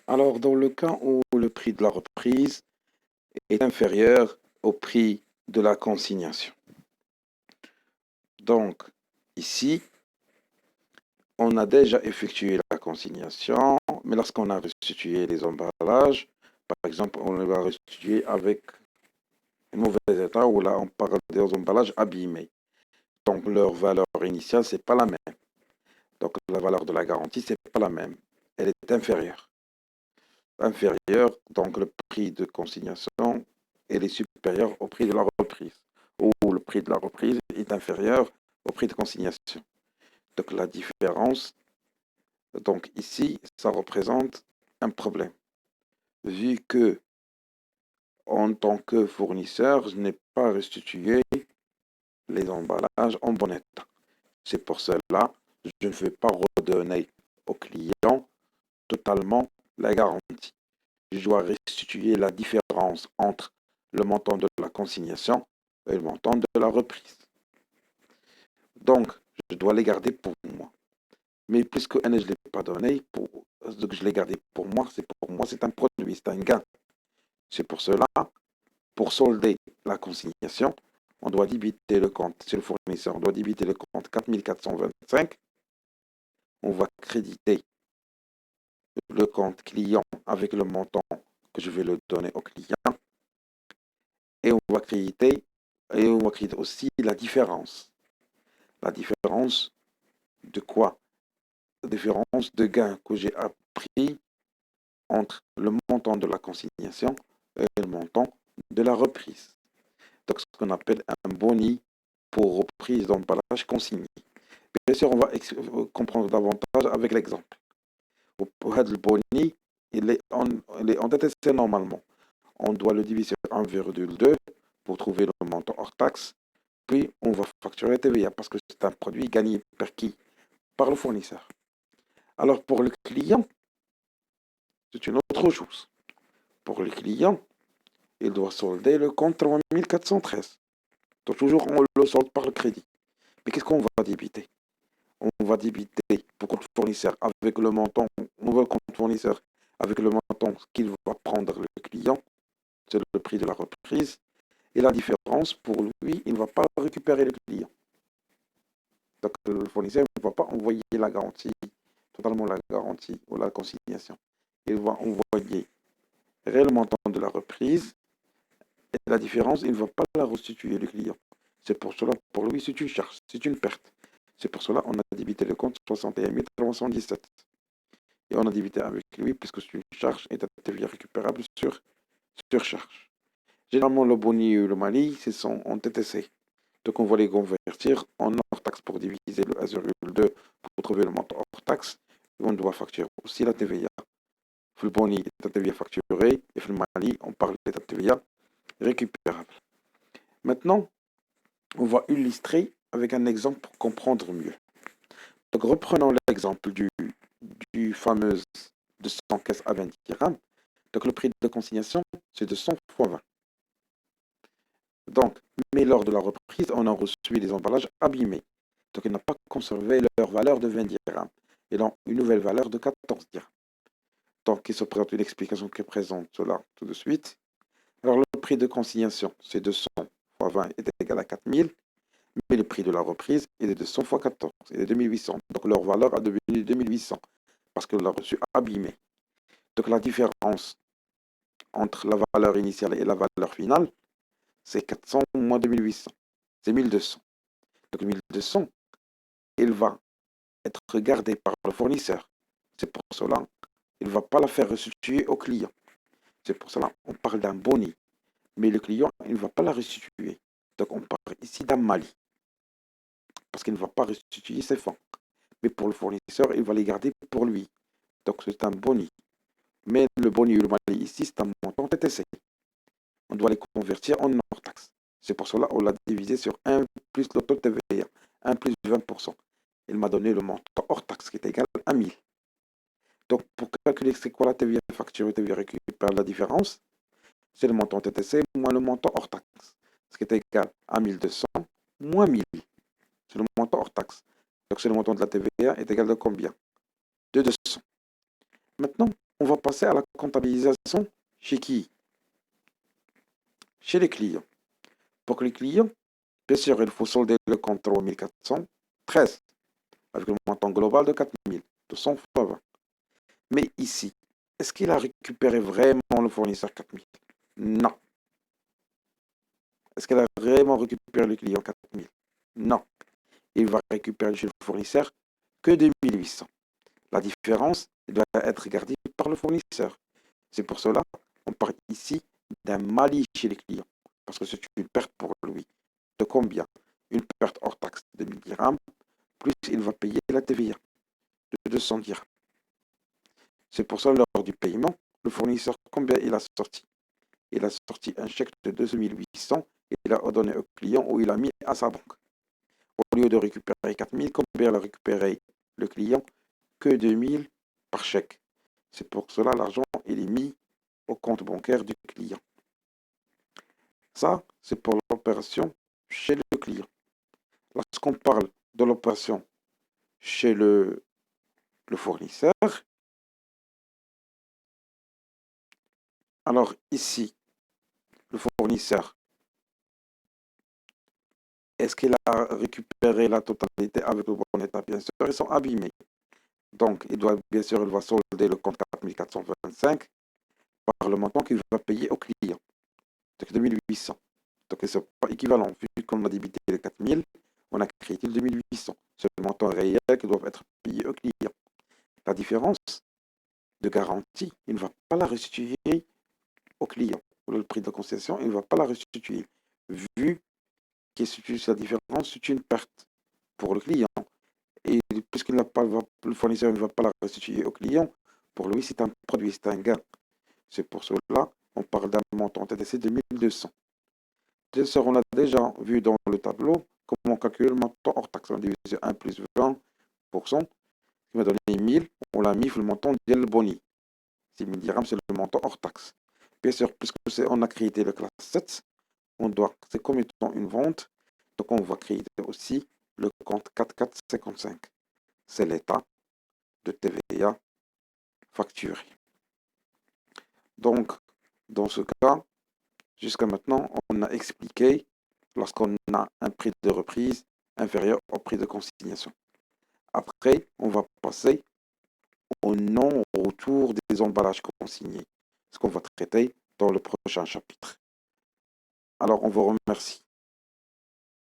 Alors, dans le cas où le prix de la reprise est inférieur au prix de la consignation. Donc, ici, on a déjà effectué la consignation, mais lorsqu'on a restitué les emballages, par exemple, on les va restituer avec un mauvais état, ou là, on parle des emballages abîmés. Donc, leur valeur initiale, c'est pas la même. Donc, la valeur de la garantie, c'est pas la même. Elle est inférieure. Inférieure, donc le prix de consignation, elle est supérieure au prix de la reprise. Ou le prix de la reprise est inférieur au prix de consignation. Donc, la différence, donc ici, ça représente un problème. Vu que, en tant que fournisseur, je n'ai pas restitué les emballages en bon état. C'est pour cela que je ne vais pas redonner au client totalement la garantie. Je dois restituer la différence entre le montant de la consignation et le montant de la reprise. Donc, je dois les garder pour moi. Mais puisque je ne l'ai pas donné, je l'ai gardé pour moi, c'est un produit, c'est un gain. C'est pour cela, pour solder la consignation, on doit débiter le compte, c'est le fournisseur, on doit débiter le compte 4425, on va créditer le compte client avec le montant que je vais le donner au client, et on va créditer, aussi la différence. La différence de quoi? La différence de gain que j'ai appris entre le montant de la consignation et le montant de la reprise. Donc, ce qu'on appelle un boni pour reprise d'emballage consigné. Bien sûr, on va comprendre davantage avec l'exemple. Le boni, il est en TTC normalement. On doit le diviser par 1,2 pour trouver le montant hors taxe. Puis, on va facturer TVA parce que c'est un produit gagné par qui? Par le fournisseur. Alors, pour le client, c'est une autre chose. Pour le client, il doit solder le compte 3413. Donc, toujours, on le solde par le crédit. Mais qu'est-ce qu'on va débiter? On va débiter pour compte fournisseur avec le montant, nouveau compte fournisseur avec le montant qu'il va prendre le client, c'est le prix de la reprise. Et la différence, pour lui, il ne va pas récupérer le client. Donc, le fournisseur ne va pas envoyer la garantie, totalement la garantie ou la consignation. Il va envoyer le montant de la reprise et la différence, il ne va pas la restituer le client. C'est pour cela, pour lui, c'est une charge, c'est une perte. C'est pour cela qu'on a débité le compte 61 317. Et on a débité avec lui puisque c'est une charge et TVA récupérable sur surcharge. Généralement, le boni et le mali, ce sont en TTC. Donc, on va les convertir en hors taxe pour diviser le 1,2 pour trouver le montant hors taxe. Et on doit facturer aussi la TVA. Le boni est la TVA facturée et le mali, on parle de la TVA récupérable. Maintenant, on va illustrer avec un exemple pour comprendre mieux. Donc, reprenons l'exemple du fameux 200 caisses à 20 dirhams. Donc, le prix de consignation, c'est de 100 fois 20. Donc, mais lors de la reprise, on a reçu des emballages abîmés. Donc, ils n'ont pas conservé leur valeur de 20 dirhams. Ils ont une nouvelle valeur de 14 dirhams. Donc, il se présente une explication qui présente cela tout de suite. Alors, le prix de consignation, c'est 200 fois 20 est égal à 4000. Mais le prix de la reprise est de 200 fois 14, il est de 2800. Donc leur valeur a devenu 2800 parce qu'on l'a reçu abîmé. Donc la différence entre la valeur initiale et la valeur finale, c'est 400 moins 2800. C'est 1200. Donc 1200, il va être gardé par le fournisseur. C'est pour cela qu'il ne va pas la faire restituer au client. C'est pour cela qu'on parle d'un boni. Mais le client, il ne va pas la restituer. Donc on parle ici d'un mali. Parce qu'il ne va pas restituer ses fonds. Mais pour le fournisseur, il va les garder pour lui. Donc c'est un boni. Mais le boni et le mali ici, c'est un montant TTC. On doit les convertir en hors taxe. C'est pour cela qu'on l'a divisé sur 1 plus le taux de TVA, 1 plus 20%. Il m'a donné le montant hors taxe qui est égal à 1000. Donc pour calculer c'est quoi la TVA facturée, TVA récupère la différence, c'est le montant TTC moins le montant hors taxe. Ce qui est égal à 1200 moins 1000. C'est le montant hors taxe. Donc c'est le montant de la TVA est égal à combien? De 200. Maintenant, on va passer à la comptabilisation chez qui? Chez les clients. Pour les clients, bien sûr, il faut solder le compte 3413 avec le montant global de 4200 fois 20. Mais ici, est-ce qu'il a récupéré vraiment le fournisseur 4000? Non. Est-ce qu'elle a vraiment récupéré le client 4000? Non. Il va récupérer chez le fournisseur que 2800. La différence doit être gardée par le fournisseur. C'est pour cela qu'on parle ici d'un malus chez les clients. Parce que c'est une perte pour lui. De combien? Une perte hors taxe de 1000 dirhams, plus il va payer la TVA de 200 dirhams. C'est pour ça, lors du paiement, le fournisseur, combien il a sorti? Il a sorti un chèque de 2800 et il a donné au client ou il a mis à sa banque. Au lieu de récupérer 4000, combien il a récupéré le client? Que 2000 par chèque. C'est pour cela l'argent il est mis au compte bancaire du client. Ça, c'est pour l'opération chez le client. Lorsqu'on parle de l'opération chez le fournisseur, alors ici, le fournisseur, est-ce qu'il a récupéré la totalité avec le bon état? Bien sûr, ils sont abîmés. Donc, bien sûr, il va solder le compte 4425 par le montant qu'il va payer au client. Donc, 2800. Donc, ce n'est pas équivalent. Vu qu'on a débité les 4000, on a crédité le 2800. C'est le montant réel qui doit être payé au client. La différence de garantie, il ne va pas la restituer au client. Le prix de concession, il ne va pas la restituer. Vu que la différence, c'est une perte pour le client. Et puisque le fournisseur ne va pas la restituer au client, pour lui, c'est un produit, c'est un gain. C'est pour cela on parle d'un montant TTC de 1200. On a déjà vu dans le tableau comment on calcule le montant hors taxe. On divise 1 plus 20%, qui va donner 1000. On l'a mis sur le montant de boni. 6000 dirhams, c'est le montant hors taxe. Bien sûr, puisque on a créé le classe 7, c'est comme étant une vente, donc on va créer aussi le compte 4455. C'est l'état de TVA facturé. Donc, dans ce cas, jusqu'à maintenant, on a expliqué lorsqu'on a un prix de reprise inférieur au prix de consignation. Après, on va passer au non-retour des emballages consignés, ce qu'on va traiter dans le prochain chapitre. Alors, on vous remercie.